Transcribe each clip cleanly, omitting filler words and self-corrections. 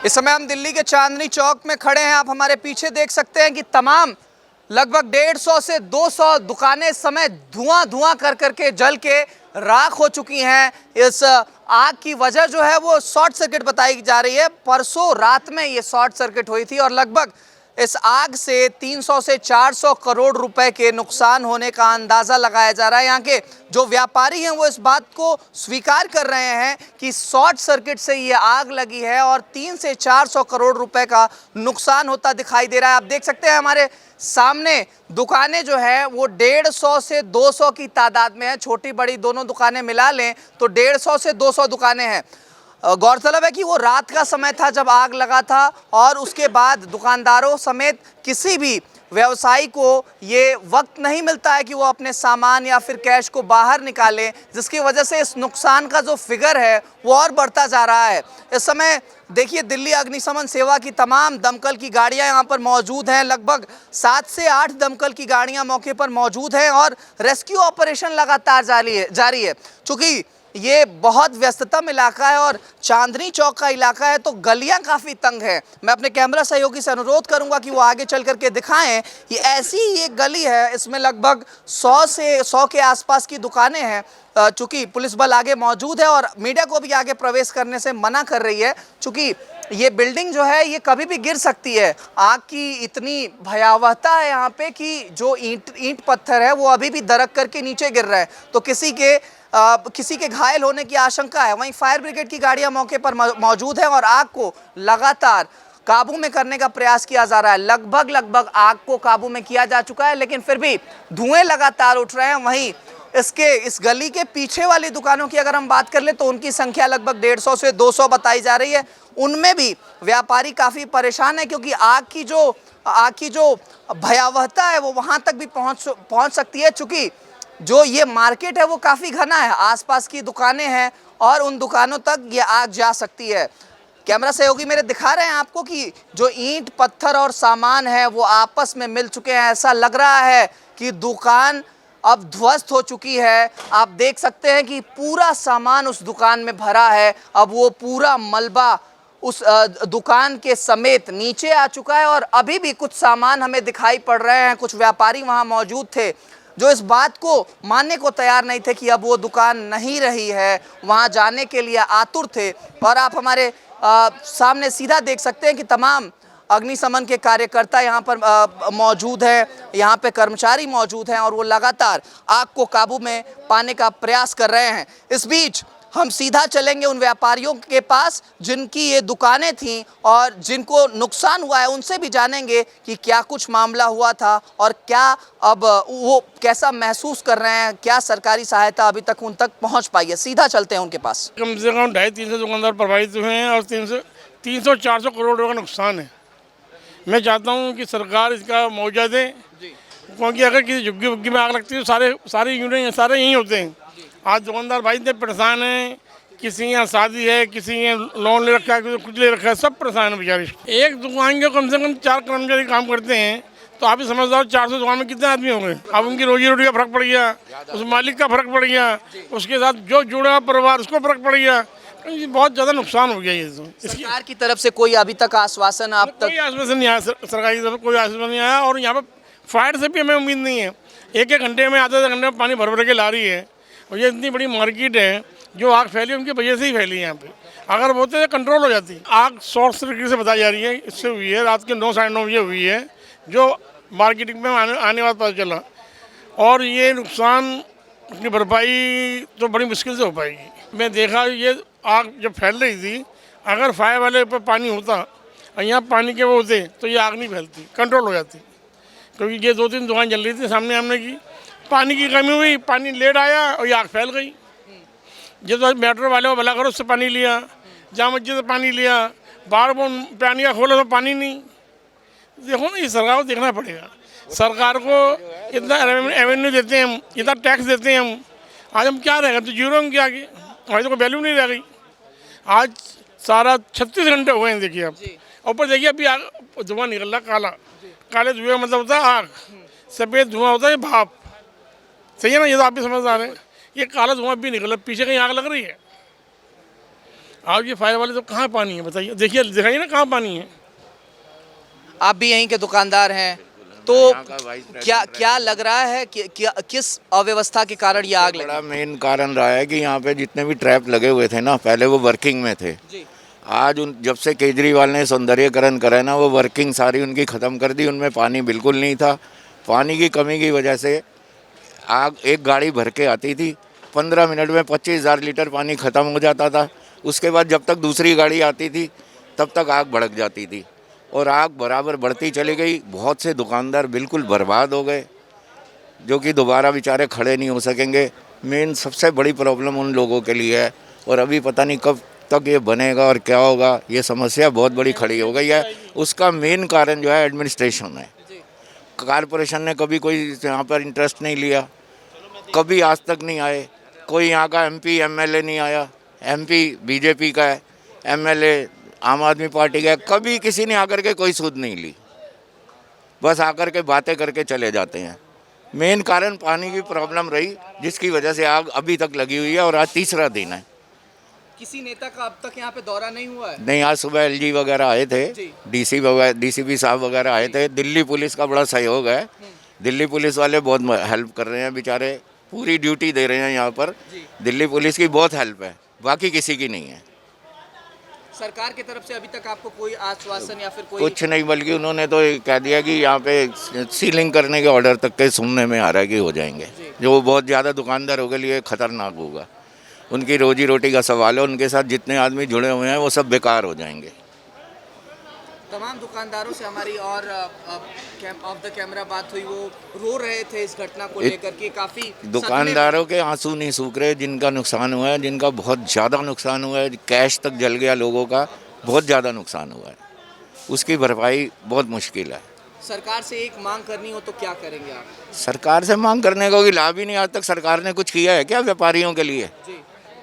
इस समय हम दिल्ली के चांदनी चौक में खड़े हैं। आप हमारे पीछे देख सकते हैं कि तमाम लगभग 150 से 200 दुकानें इस समय धुआं धुआं कर करके जल के राख हो चुकी हैं। इस आग की वजह जो है वो शॉर्ट सर्किट बताई जा रही है। परसों रात में ये शॉर्ट सर्किट हुई थी और लगभग इस आग से 300 से 400 करोड़ रुपए के नुकसान होने का अंदाज़ा लगाया जा रहा है। यहाँ के जो व्यापारी हैं वो इस बात को स्वीकार कर रहे हैं कि शॉर्ट सर्किट से ये आग लगी है और 3 से 400 करोड़ रुपए का नुकसान होता दिखाई दे रहा है। आप देख सकते हैं हमारे सामने दुकानें जो है वो 150 से 200 की तादाद में है। छोटी बड़ी दोनों दुकानें मिला लें तो 150 से 200 दुकानें हैं। गौरतलब है कि वो रात का समय था जब आग लगा था और उसके बाद दुकानदारों समेत किसी भी व्यवसायी को ये वक्त नहीं मिलता है कि वो अपने सामान या फिर कैश को बाहर निकालें, जिसकी वजह से इस नुकसान का जो फिगर है वो और बढ़ता जा रहा है। इस समय देखिए दिल्ली अग्निशमन सेवा की तमाम दमकल की गाड़ियां यहाँ पर मौजूद हैं। लगभग 7 से 8 दमकल की गाड़ियां मौके पर मौजूद हैं और रेस्क्यू ऑपरेशन लगातार जारी है। चूँकि ये बहुत व्यस्ततम इलाका है और चांदनी चौक का इलाका है तो गलियां काफ़ी तंग है। मैं अपने कैमरा सहयोगी से अनुरोध करूंगा कि वो आगे चल करके दिखाएं। ये ऐसी ही एक गली है, इसमें लगभग 100 के आसपास की दुकानें हैं। चूँकि पुलिस बल आगे मौजूद है और मीडिया को भी आगे प्रवेश करने से मना कर रही है, चूँकि ये बिल्डिंग जो है ये कभी भी गिर सकती है। आग की इतनी भयावहता है यहाँ पे कि जो ईंट पत्थर है वो अभी भी दरक करके नीचे गिर रहा है, तो किसी के घायल होने की आशंका है। वहीं फायर ब्रिगेड की गाड़ियां मौके पर मौजूद है और आग को लगातार काबू में करने का प्रयास किया जा रहा है। लगभग आग को काबू में किया जा चुका है, लेकिन फिर भी धुएं लगातार उठ रहे हैं। वहीं इस गली के पीछे वाली दुकानों की अगर हम बात कर ले तो उनकी संख्या लगभग 150 से 200 बताई जा रही है। उनमें भी व्यापारी काफ़ी परेशान है क्योंकि आग की जो भयावहता है वो वहाँ तक भी पहुँच सकती है। चूँकि जो ये मार्केट है वो काफ़ी घना है, आसपास की दुकानें हैं और उन दुकानों तक ये आग जा सकती है। कैमरा सहयोगी मेरे दिखा रहे हैं आपको कि जो ईंट पत्थर और सामान है वो आपस में मिल चुके हैं। ऐसा लग रहा है कि दुकान अब ध्वस्त हो चुकी है। आप देख सकते हैं कि पूरा सामान उस दुकान में भरा है। अब वो पूरा मलबा उस दुकान के समेत नीचे आ चुका है और अभी भी कुछ सामान हमें दिखाई पड़ रहे हैं। कुछ व्यापारी वहाँ मौजूद थे जो इस बात को मानने को तैयार नहीं थे कि अब वो दुकान नहीं रही है, वहाँ जाने के लिए आतुर थे। और आप हमारे सामने सीधा देख सकते हैं कि तमाम अग्निशमन के कार्यकर्ता यहाँ पर मौजूद हैं, यहाँ पे कर्मचारी मौजूद हैं और वो लगातार आग को काबू में पाने का प्रयास कर रहे हैं। इस बीच हम सीधा चलेंगे उन व्यापारियों के पास जिनकी ये दुकानें थीं और जिनको नुकसान हुआ है, उनसे भी जानेंगे कि क्या कुछ मामला हुआ था और क्या अब वो कैसा महसूस कर रहे हैं, क्या सरकारी सहायता अभी तक उन तक पहुंच पाई है। सीधा चलते हैं उनके पास। कम से कम 250-300 दुकानदार प्रभावित हुए हैं और 300-400 करोड़ रुपये का नुकसान है। मैं चाहता हूँ कि सरकार इसका मुआवजा दे, क्योंकि अगर किसी झुग्गी वुग्गी में आग लगती है तो सारे यूनियन सारे यहीं होते हैं। आज दुकानदार भाई इतने परेशान हैं, किसी के यहाँ शादी है, किसी के लोन ले रखा है, किसी कुछ ले रखा है, सब परेशान है बेचारे। एक दुकान के कम से कम 4 कर्मचारी काम करते हैं तो आप ही समझदार 400 दुकान में कितने आदमी होंगे। अब उनकी रोजी रोटी का फर्क पड़ गया, उस मालिक का फर्क पड़ गया, उसके साथ जो जुड़ा परिवार उसको फर्क पड़ गया। बहुत ज़्यादा नुकसान हो गया ये। सरकार की तरफ से कोई अभी तक आश्वासन आप तक? कोई आश्वासन नहीं आया, सरकारी तरफ कोई आश्वासन नहीं आया और यहाँ पर फायर से भी हमें उम्मीद नहीं है। एक घंटे में आधे घंटे में पानी भर के ला रही है और ये इतनी बड़ी मार्केट है, जो आग फैली उनकी वजह से ही फैली है। यहाँ पे अगर वो तो कंट्रोल हो जाती। आग शॉर्ट सर्किट से बताई जा रही है, इससे हुई है। रात के 9 साढ़े 9 बजे हुई है, जो मार्केटिंग में आने बाद पता चला। और ये नुकसान की भरपाई तो बड़ी मुश्किल से हो पाएगी। मैं देखा ये आग जब फैल रही थी, अगर फायर वाले पर पानी होता और यहाँ पानी के वो होते तो ये आग नहीं फैलती, कंट्रोल हो जाती। क्योंकि ये 2-3 दुकान जल रही थी सामने आमने की, पानी की कमी हुई, पानी लेट आया और ये आग फैल गई। जब तो मेट्रो वाले को भला करो उससे पानी लिया, जाम मस्जिद से पानी लिया, बाहर वो पानी का खोला तो पानी नहीं। देखो ना, ये सरकार को देखना पड़ेगा। सरकार को इतना रेवेन्यू देते हैं हम, इतना टैक्स देते हैं हम, आज हम क्या रहेगा? तो जीरो हम क्या आगे, हमारी तो कोई वैल्यू नहीं रह गई। आज सारा 36 घंटे हो गए हैं। देखिए आप ऊपर देखिए, अभी आग धुआं निकल रहा काला, काले धुएं का मतलब होता है आग, सफ़ेद धुआं होता है भाप। सही है ना, ये तो आप भी समझ आ रहे हैं। ये काला धुआं भी निकला, पीछे कहीं आग लग रही है। आप ये फायर वाले तो कहाँ पानी है बताइए, देखिए दिखाइए ना कहाँ पानी है। आप भी यहीं के दुकानदार हैं, तो क्या क्या लग रहा है कि किस अव्यवस्था के कारण ये आग लगी? बड़ा मेन कारण रहा है कि यहाँ पे जितने भी ट्रैप लगे हुए थे ना, पहले वो वर्किंग में थे। आज उन जब से केजरीवाल ने सौंदर्यकरण करा है ना, वो वर्किंग सारी उनकी ख़त्म कर दी, उनमें पानी बिल्कुल नहीं था। पानी की कमी की वजह से आग एक गाड़ी भर के आती थी, 15 मिनट में 25,000 लीटर पानी ख़त्म हो जाता था। उसके बाद जब तक दूसरी गाड़ी आती थी तब तक आग भड़क जाती थी और आग बराबर बढ़ती चली गई। बहुत से दुकानदार बिल्कुल बर्बाद हो गए, जो कि दोबारा बेचारे खड़े नहीं हो सकेंगे। मेन सबसे बड़ी प्रॉब्लम उन लोगों के लिए है, और अभी पता नहीं कब तक ये बनेगा और क्या होगा। ये समस्या बहुत बड़ी खड़ी हो गई है। उसका मेन कारण जो है एडमिनिस्ट्रेशन है। कॉरपोरेशन ने कभी कोई यहाँ पर इंटरेस्ट नहीं लिया, कभी आज तक नहीं आए। कोई यहाँ का MP MLA नहीं आया। MP BJP का है, MLA आम आदमी पार्टी का है। कभी किसी ने आकर के कोई सूद नहीं ली, बस आकर के बातें करके चले जाते हैं। मेन कारण पानी की प्रॉब्लम रही, जिसकी वजह से आग अभी तक लगी हुई है और आज तीसरा दिन है। किसी नेता का अब तक यहाँ पे दौरा नहीं हुआ है? नहीं, आज सुबह LG वगैरह आए थे, DCP साहब वगैरह आए थे। दिल्ली पुलिस का बड़ा सहयोग है। दिल्ली पुलिस वाले बहुत हेल्प कर रहे हैं, बेचारे पूरी ड्यूटी दे रहे हैं यहाँ पर। दिल्ली पुलिस की बहुत हेल्प है, बाकी किसी की नहीं है। सरकार की तरफ से अभी तक आपको कोई आश्वासन या फिर कोई? कुछ नहीं, बल्कि उन्होंने तो कह दिया कि यहाँ पे सीलिंग करने के ऑर्डर तक के सुनने में आ रहा है कि हो जाएंगे, जो बहुत ज़्यादा दुकानदारों के लिए खतरनाक होगा। उनकी रोजी रोटी का सवाल है, उनके साथ जितने आदमी जुड़े हुए हैं वो सब बेकार हो जाएंगे। तमाम दुकानदारों से हमारी और ऑफ द कैमरा बात हुई, वो रो रहे थे इस घटना को लेकर के। काफ़ी दुकानदारों के आंसू नहीं सूख रहे, जिनका नुकसान हुआ है, जिनका बहुत ज़्यादा नुकसान हुआ है, कैश तक जल गया, लोगों का बहुत ज़्यादा नुकसान हुआ है, उसकी भरपाई बहुत मुश्किल है। सरकार से एक मांग करनी हो तो क्या करेंगे आप? सरकार से मांग करने का कोई लाभ ही नहीं। आज तक सरकार ने कुछ किया है क्या व्यापारियों के लिए?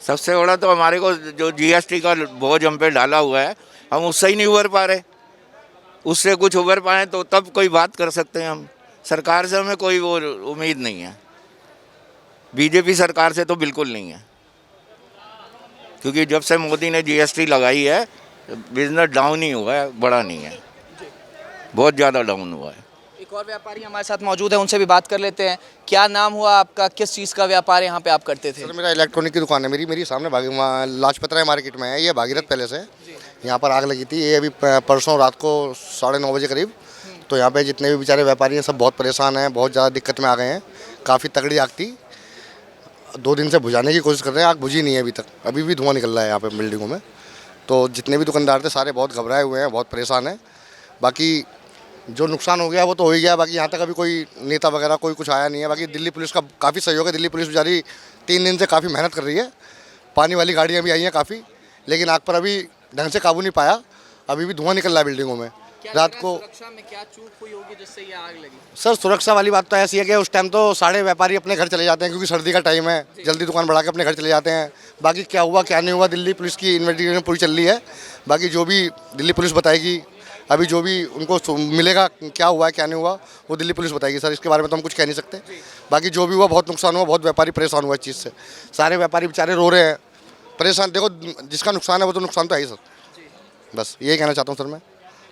सबसे बड़ा तो हमारे को जो GST का बोझ हम पे डाला हुआ है, हम उससे ही नहीं उबर पा रहे। उससे कुछ उबर पाएँ तो तब कोई बात कर सकते हैं हम। सरकार से हमें कोई वो उम्मीद नहीं है। BJP सरकार से तो बिल्कुल नहीं है, क्योंकि जब से मोदी ने GST लगाई है बिजनेस डाउन ही हुआ है, बड़ा नहीं है, बहुत ज़्यादा डाउन हुआ है। एक और व्यापारी हमारे साथ मौजूद है, उनसे भी बात कर लेते हैं। क्या नाम हुआ आपका, किस चीज़ का व्यापार यहाँ पे आप करते थे? सर, मेरा इलेक्ट्रॉनिक की दुकान है। मेरी सामने लाजपत राय मार्केट में है, ये भागीरथ पैलेस है। यहाँ पर आग लगी थी, ये अभी परसों रात को 9:30 बजे करीब। तो यहाँ पे जितने भी बेचारे व्यापारी हैं सब बहुत परेशान हैं, बहुत ज़्यादा दिक्कत में आ गए हैं। काफ़ी तगड़ी आग थी, 2 दिन से बुझाने की कोशिश कर रहे हैं, आग बुझी नहीं है अभी तक। अभी भी धुआं निकल रहा है यहाँ पे बिल्डिंगों में। तो जितने भी दुकानदार थे सारे बहुत घबराए हुए हैं, बहुत परेशान हैं। बाकी जो नुकसान हो गया वो तो हो ही गया। बाकी यहाँ तक अभी कोई नेता वगैरह कोई कुछ आया नहीं है। बाकी दिल्ली पुलिस का काफ़ी सहयोग है। दिल्ली पुलिस बेचारी 3 दिन से काफ़ी मेहनत कर रही है। पानी वाली गाड़ियाँ भी आई हैं काफ़ी, लेकिन आग पर अभी ढंग से काबू नहीं पाया। अभी भी धुआं निकल रहा है बिल्डिंगों में। रात को सुरक्षा में क्या चूक हुई होगी जिससे ये आग लगी? सर, सुरक्षा वाली बात तो ऐसी है कि उस टाइम तो सारे व्यापारी अपने घर चले जाते हैं, क्योंकि सर्दी का टाइम है, जल्दी दुकान बढ़ा के अपने घर चले जाते हैं। बाकी क्या हुआ क्या नहीं हुआ, दिल्ली पुलिस की इन्वेस्टिगेशन पूरी चल रही है। बाकी जो भी दिल्ली पुलिस बताएगी, अभी जो भी उनको मिलेगा क्या हुआ है क्या नहीं हुआ, वो दिल्ली पुलिस बताएगी। सर, इसके बारे में तो हम कुछ कह नहीं सकते। बाकी जो भी हुआ बहुत नुकसान हुआ, बहुत व्यापारी परेशान हुआ इस चीज़ से। सारे व्यापारी बेचारे रो रहे हैं, परेशान। देखो, जिसका नुकसान है वो तो नुकसान तो है ही सर। बस यही कहना चाहता हूँ सर मैं,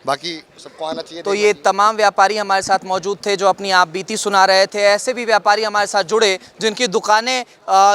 बाकी सबको आना चाहिए। तो ये तमाम व्यापारी हमारे साथ मौजूद थे जो अपनी आप बीती सुना रहे थे। ऐसे भी व्यापारी हमारे साथ जुड़े जिनकी दुकानें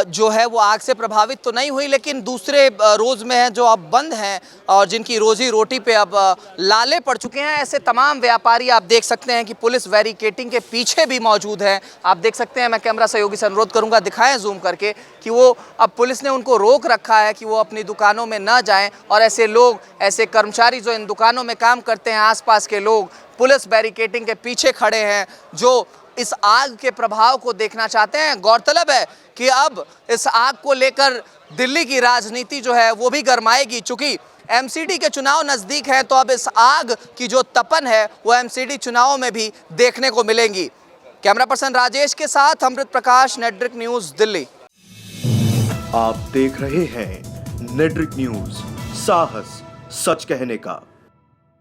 जो है वो आग से प्रभावित तो नहीं हुई, लेकिन दूसरे रोज़ में हैं जो अब बंद हैं और जिनकी रोजी रोटी पे अब लाले पड़ चुके हैं। ऐसे तमाम व्यापारी आप देख सकते हैं कि पुलिस बैरिकेडिंग के पीछे भी मौजूद है। आप देख सकते हैं, मैं कैमरा सहयोगी से अनुरोध करूँगा दिखाएँ जूम करके कि वो अब पुलिस ने उनको रोक रखा है कि वो अपनी दुकानों में ना जाएँ। और ऐसे लोग, ऐसे कर्मचारी जो इन दुकानों में काम करते हैं, आसपास के लोग पुलिस बैरिकेडिंग के पीछे खड़े हैं जो इस आग के प्रभाव को देखना चाहते हैं। गौरतलब है कि अब इस आग को लेकर दिल्ली की राजनीति जो है वो भी गरमाएगी। चूंकि MCD के चुनाव नजदीक है, तो अब इस आग की जो तपन है वो MCD चुनावों में भी देखने को मिलेंगी। कैमरा पर्सन राजेश के साथ अमृत प्रकाश, नेटड्रिक न्यूज, दिल्ली। आप देख रहे हैं नेटड्रिक न्यूज, साहस सच कहने का।